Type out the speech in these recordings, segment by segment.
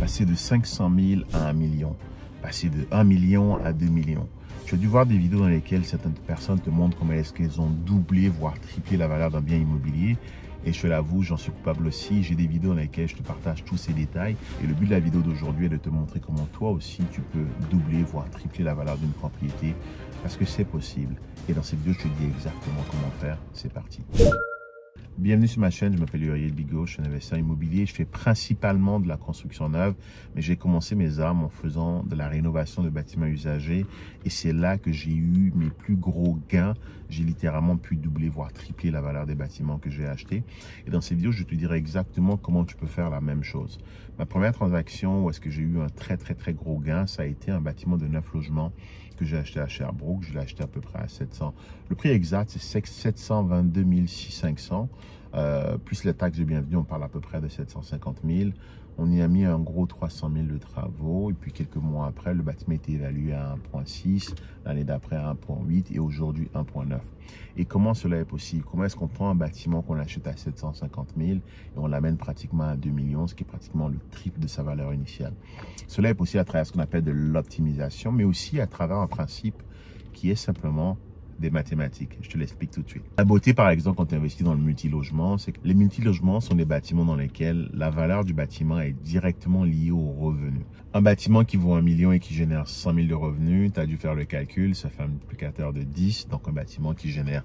passer de 500 000 à 1 million, passer de 1 million à 2 millions. Tu as dû voir des vidéos dans lesquelles certaines personnes te montrent comment est-ce qu'elles ont doublé, voire triplé la valeur d'un bien immobilier. Et je te l'avoue, j'en suis coupable aussi. J'ai des vidéos dans lesquelles je te partage tous ces détails. Et le but de la vidéo d'aujourd'hui est de te montrer comment toi aussi tu peux doubler, voire tripler la valeur d'une propriété. Parce que c'est possible. Et dans cette vidéo, je te dis exactement comment faire. C'est parti. Bienvenue sur ma chaîne, je m'appelle Uriel Bigot, je suis un investisseur immobilier. Je fais principalement de la construction neuve, mais j'ai commencé mes armes en faisant de la rénovation de bâtiments usagés. Et c'est là que j'ai eu mes plus gros gains. J'ai littéralement pu doubler, voire tripler la valeur des bâtiments que j'ai achetés. Et dans cette vidéo, je te dirai exactement comment tu peux faire la même chose. Ma première transaction où est-ce que j'ai eu un très gros gain, ça a été un bâtiment de 9 logements que j'ai acheté à Sherbrooke. Je l'ai acheté à peu près à 700. Le prix exact, c'est 722 500. Plus les taxes de bienvenue, on parle à peu près de 750 000. On y a mis un gros 300 000 de travaux. Et puis quelques mois après, le bâtiment était évalué à 1,6. L'année d'après à 1,8 et aujourd'hui 1,9. Et comment cela est possible? Comment est-ce qu'on prend un bâtiment qu'on achète à 750 000 et on l'amène pratiquement à 2 millions, ce qui est pratiquement le triple de sa valeur initiale? Cela est possible à travers ce qu'on appelle de l'optimisation, mais aussi à travers un principe qui est simplement des mathématiques. Je te l'explique tout de suite. La beauté, par exemple, quand tu investis dans le multilogement, c'est que les multilogements sont des bâtiments dans lesquels la valeur du bâtiment est directement liée au revenu. Un bâtiment qui vaut 1 million et qui génère 100 000 de revenus, tu as dû faire le calcul, ça fait un multiplicateur de 10. Donc, un bâtiment qui génère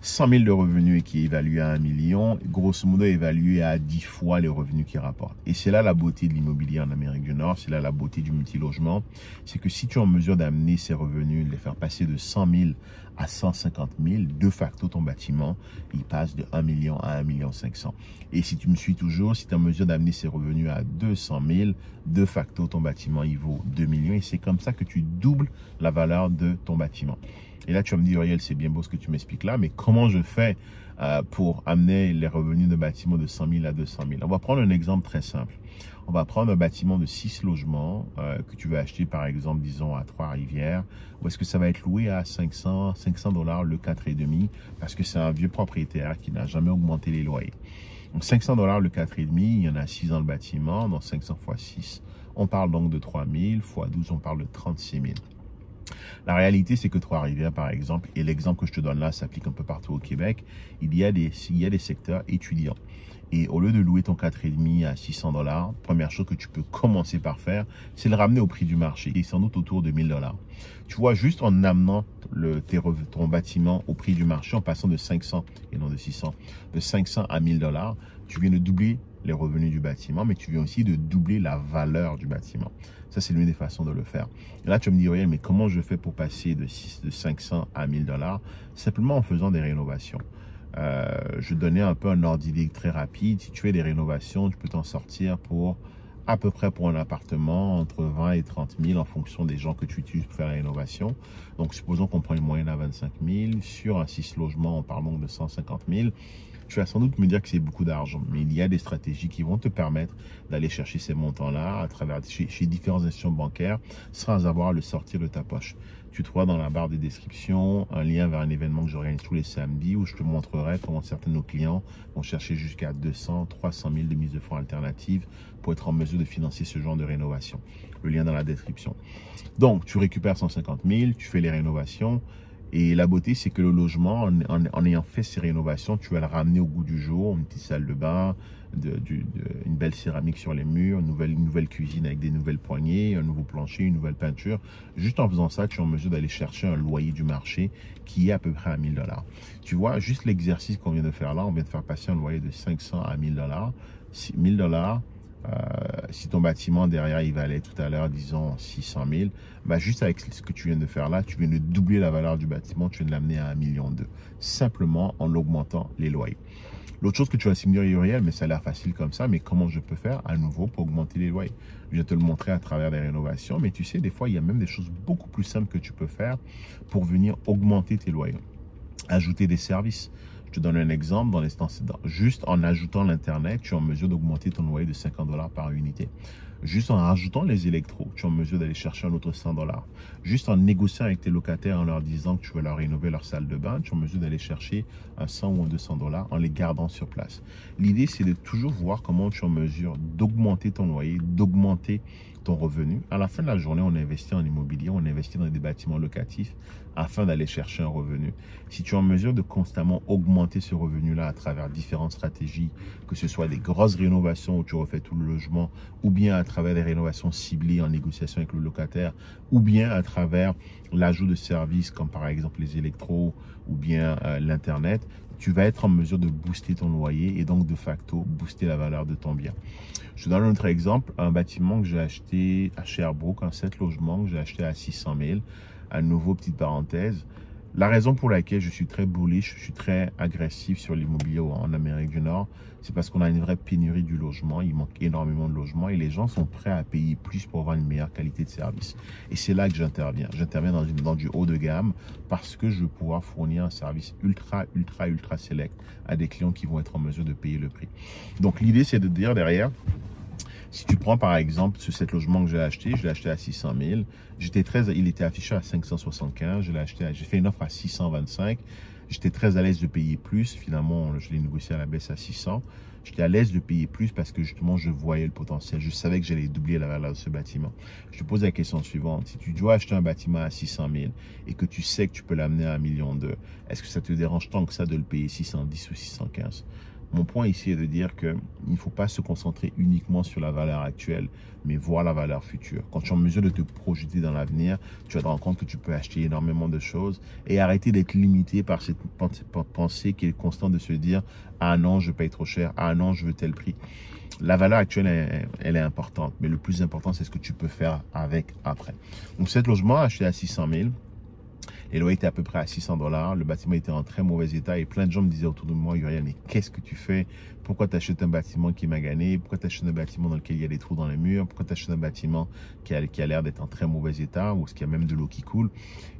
100 000 de revenus et qui est évalué à 1 million, grosso modo évalué à 10 fois les revenus qu'il rapporte. Et c'est là la beauté de l'immobilier en Amérique du Nord, c'est là la beauté du multilogement. C'est que si tu es en mesure d'amener ces revenus, de les faire passer de 100 000 à 150 000, de facto ton bâtiment, il passe de 1 million à 1 million 500. Et si tu me suis toujours, si tu es en mesure d'amener ces revenus à 200 000, de facto ton bâtiment, il vaut 2 millions. Et c'est comme ça que tu doubles la valeur de ton bâtiment. Et là, tu vas me dire, Uriel, c'est bien beau ce que tu m'expliques là, mais comment je fais pour amener les revenus de bâtiment de 100 000 à 200 000? On va prendre un exemple très simple. On va prendre un bâtiment de 6 logements que tu veux acheter, par exemple, disons, à Trois-Rivières, où est-ce que ça va être loué à 500 $ le 4,5 parce que c'est un vieux propriétaire qui n'a jamais augmenté les loyers. Donc, 500 $ le 4,5, il y en a 6 dans le bâtiment, donc 500 x 6. On parle donc de 3 000, x 12, on parle de 36 000. La réalité, c'est que Trois-Rivières, par exemple, et l'exemple que je te donne là s'applique un peu partout au Québec, il y a des secteurs étudiants. Et au lieu de louer ton 4,5 à 600 $, première chose que tu peux commencer par faire, c'est le ramener au prix du marché, et sans doute autour de 1 000 $. Tu vois, juste en amenant ton bâtiment au prix du marché, en passant de 500 et non de 600, de 500 à 1 000 $, tu viens de doubler les revenus du bâtiment, mais tu viens aussi de doubler la valeur du bâtiment. Ça, c'est l'une des façons de le faire. Et là, tu vas me dire, mais comment je fais pour passer de 500 à 1 000 $? Simplement en faisant des rénovations. Je donnais un peu un ordre d'idée très rapide. Si tu fais des rénovations, tu peux t'en sortir pour à peu près pour un appartement entre 20 et 30 000 en fonction des gens que tu utilises pour faire la rénovation. Donc, supposons qu'on prend une moyenne à 25 000. Sur un 6 logements, on parle donc de 150 000. Tu vas sans doute me dire que c'est beaucoup d'argent, mais il y a des stratégies qui vont te permettre d'aller chercher ces montants-là à travers chez différentes institutions bancaires sans avoir à le sortir de ta poche. Tu trouveras dans la barre de description un lien vers un événement que j'organise tous les samedis où je te montrerai comment certains de nos clients vont chercher jusqu'à 200, 300 000 de mise de fonds alternatives pour être en mesure de financer ce genre de rénovation. Le lien dans la description. Donc, tu récupères 150 000, tu fais les rénovations. Et la beauté, c'est que le logement, en ayant fait ces rénovations, tu vas le ramener au goût du jour. Une petite salle de bain, une belle céramique sur les murs, une nouvelle cuisine avec des nouvelles poignées, un nouveau plancher, une nouvelle peinture. Juste en faisant ça, tu es en mesure d'aller chercher un loyer du marché qui est à peu près à 1 000 $. Tu vois, juste l'exercice qu'on vient de faire là, on vient de faire passer un loyer de 500 à 1 000 $. 1 000 $. Si ton bâtiment derrière il valait tout à l'heure disons 600 000, bah juste avec ce que tu viens de faire là, tu viens de doubler la valeur du bâtiment, tu viens de l'amener à 1,2 million simplement en augmentant les loyers. L'autre chose que tu vas se dire, Uriel, mais ça a l'air facile comme ça, mais comment je peux faire à nouveau pour augmenter les loyers? Je vais te le montrer à travers des rénovations, mais tu sais, des fois il y a même des choses beaucoup plus simples que tu peux faire pour venir augmenter tes loyers. Ajouter des services. Je te donne un exemple, juste en ajoutant l'Internet, tu es en mesure d'augmenter ton loyer de 50 $ par unité. Juste en rajoutant les électros, tu es en mesure d'aller chercher un autre 100 $. Juste en négociant avec tes locataires en leur disant que tu veux leur rénover leur salle de bain, tu es en mesure d'aller chercher un 100 ou un 200 $ en les gardant sur place. L'idée, c'est de toujours voir comment tu es en mesure d'augmenter ton loyer, d'augmenter ton revenu. À la fin de la journée, on investit en immobilier, on investit dans des bâtiments locatifs afin d'aller chercher un revenu. Si tu es en mesure de constamment augmenter ce revenu-là à travers différentes stratégies, que ce soit des grosses rénovations où tu refais tout le logement, ou bien à travers des rénovations ciblées en négociation avec le locataire, ou bien à travers l'ajout de services comme par exemple les électros ou bien l'Internet, tu vas être en mesure de booster ton loyer et donc de facto booster la valeur de ton bien. Je te donne un autre exemple, un bâtiment que j'ai acheté à Sherbrooke, un 7 logements que j'ai acheté à 600 000. À nouveau, petite parenthèse, la raison pour laquelle je suis très bullish, je suis très agressif sur l'immobilier en Amérique du Nord, c'est parce qu'on a une vraie pénurie du logement, il manque énormément de logements et les gens sont prêts à payer plus pour avoir une meilleure qualité de service. Et c'est là que j'interviens. J'interviens dans du haut de gamme parce que je veux pouvoir fournir un service ultra select à des clients qui vont être en mesure de payer le prix. Donc l'idée, c'est de dire derrière, si tu prends par exemple ce 7 logements que j'ai acheté, je l'ai acheté à 600 000. Il était affiché à 575. J'ai fait une offre à 625. J'étais très à l'aise de payer plus. Finalement, je l'ai négocié à la baisse à 600. J'étais à l'aise de payer plus parce que justement, je voyais le potentiel. Je savais que j'allais doubler la valeur de ce bâtiment. Je te pose la question suivante. Si tu dois acheter un bâtiment à 600 000 et que tu sais que tu peux l'amener à 1,2 million, est-ce que ça te dérange tant que ça de le payer 610 ou 615? Mon point ici est de dire qu'il ne faut pas se concentrer uniquement sur la valeur actuelle, mais voir la valeur future. Quand tu es en mesure de te projeter dans l'avenir, tu vas te rendre compte que tu peux acheter énormément de choses et arrêter d'être limité par cette pensée qui est constante de se dire « Ah non, je paye trop cher. Ah non, je veux tel prix. » La valeur actuelle, elle est importante, mais le plus important, c'est ce que tu peux faire avec après. Donc, cet logement acheté à 600 000. Les loyers étaient à peu près à 600 $. Le bâtiment était en très mauvais état et plein de gens me disaient autour de moi, Uriel, mais qu'est-ce que tu fais? Pourquoi tu achètes un bâtiment qui est magané? Pourquoi tu achètes un bâtiment dans lequel il y a des trous dans les murs? Pourquoi tu achètes un bâtiment qui a l'air d'être en très mauvais état ou est-ce qu'il y a même de l'eau qui coule?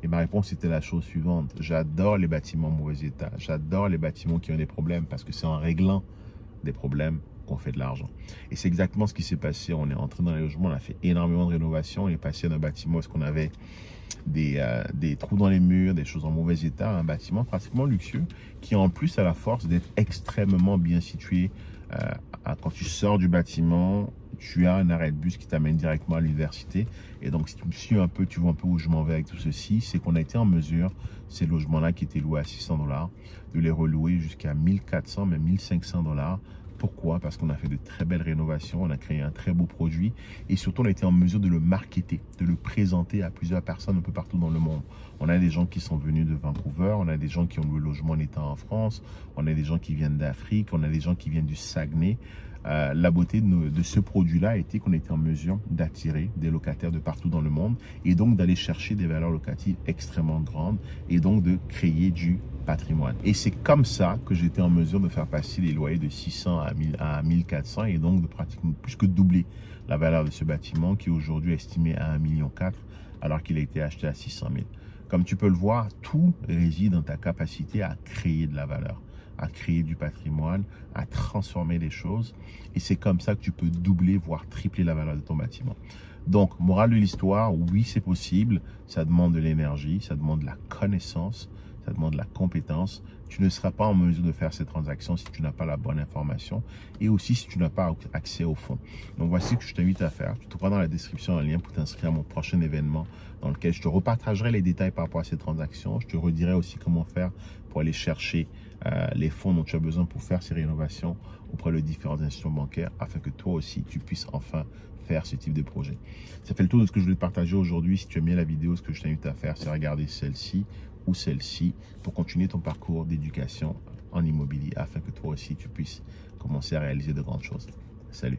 Et ma réponse était la chose suivante. J'adore les bâtiments en mauvais état. J'adore les bâtiments qui ont des problèmes parce que c'est en réglant des problèmes qu'on fait de l'argent. Et c'est exactement ce qui s'est passé. On est entré dans les logements, on a fait énormément de rénovations. On est passé d'un bâtiment où on avait des trous dans les murs, des choses en mauvais état, un bâtiment pratiquement luxueux qui en plus a la force d'être extrêmement bien situé. Quand tu sors du bâtiment, tu as un arrêt de bus qui t'amène directement à l'université. Et donc si tu me suis un peu, tu vois un peu où je m'en vais avec tout ceci, c'est qu'on a été en mesure, ces logements-là qui étaient loués à 600 $, de les relouer jusqu'à 1400, même 1500 $. Pourquoi? Parce qu'on a fait de très belles rénovations, on a créé un très beau produit et surtout on a été en mesure de le marketer, de le présenter à plusieurs personnes un peu partout dans le monde. On a des gens qui sont venus de Vancouver, on a des gens qui ont loué le logement en étant en France, on a des gens qui viennent d'Afrique, on a des gens qui viennent du Saguenay. La beauté de ce produit-là a été qu'on était en mesure d'attirer des locataires de partout dans le monde et donc d'aller chercher des valeurs locatives extrêmement grandes et donc de créer du patrimoine. Et c'est comme ça que j'étais en mesure de faire passer les loyers de 600 à 1400 et donc de pratiquement plus que doubler la valeur de ce bâtiment qui est aujourd'hui estimé à 1,4 million alors qu'il a été acheté à 600 000. Comme tu peux le voir, tout réside dans ta capacité à créer de la valeur, à créer du patrimoine, à transformer les choses. Et c'est comme ça que tu peux doubler, voire tripler la valeur de ton bâtiment. Donc, morale de l'histoire, oui, c'est possible. Ça demande de l'énergie, ça demande de la connaissance, ça demande de la compétence. Tu ne seras pas en mesure de faire ces transactions si tu n'as pas la bonne information et aussi si tu n'as pas accès au fonds. Donc, voici ce que je t'invite à faire. Tu trouveras dans la description un lien pour t'inscrire à mon prochain événement dans lequel je te repartagerai les détails par rapport à ces transactions. Je te redirai aussi comment faire pour aller chercher les fonds dont tu as besoin pour faire ces rénovations auprès de différentes institutions bancaires afin que toi aussi, tu puisses enfin faire ce type de projet. Ça fait le tour de ce que je voulais partager aujourd'hui. Si tu aimes bien la vidéo, ce que je t'invite à faire, c'est regarder celle-ci ou celle-ci pour continuer ton parcours d'éducation en immobilier afin que toi aussi, tu puisses commencer à réaliser de grandes choses. Salut!